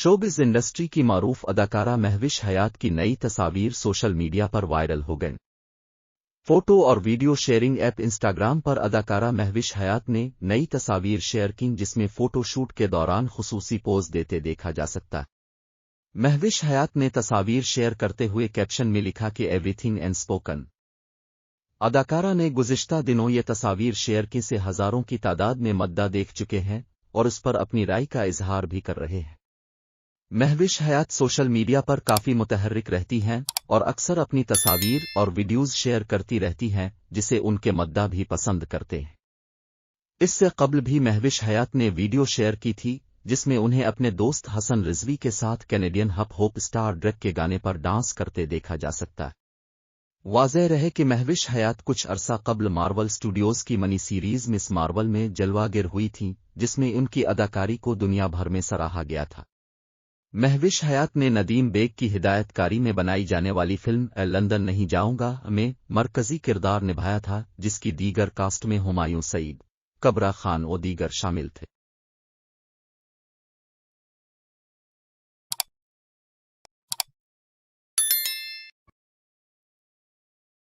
Showbiz industry की मारूफ अदाकारा महविश हयात की नई तस्वीर सोशल मीडिया पर वायरल हो गईं। फोटो और वीडियो शेयरिंग ऐप इंस्टाग्राम पर अदाकारा महविश हयात ने नई तस्वीर शेयर की, जिसमें फोटो शूट के दौरान खुसूसी पोज देते देखा जा सकता है। महविश हयात ने तस्वीर शेयर करते हुए कैप्शन में लिखा कि एवरीथिंग एंड स्पोकन। अदाकारा ने गुज़िश्ता दिनों ये तस्वीर शेयर की से हज़ारों की तादाद में मद्दा देख चुके हैं और उस पर अपनी राय का इजहार भी कर रहे हैं। महविश हयात सोशल मीडिया पर काफ़ी मुतहर्रिक रहती हैं और अक्सर अपनी तस्वीर और वीडियोज़ शेयर करती रहती हैं, जिसे उनके मद्दा भी पसंद करते हैं। इससे कबल भी महविश हयात ने वीडियो शेयर की थी, जिसमें उन्हें अपने दोस्त हसन रिजवी के साथ कैनेडियन हप होप स्टार ड्रेक के गाने पर डांस करते देखा जा सकता है। वाज़ेह रहे कि महविश हयात कुछ अरसा कबल मार्वल स्टूडियोज़ की मनी सीरीज़ मिस मार्वल में जलवागर हुई थीं, जिसमें उनकी अदाकारी को दुनिया भर में सराहा गया था। महविश हयात ने नदीम बेग की हिदायतकारी में बनाई जाने वाली फिल्म लंदन नहीं जाऊंगा में मरकजी किरदार निभाया था, जिसकी दीगर कास्ट में हुमायूं सईद, कबरा खान और दीगर शामिल थे।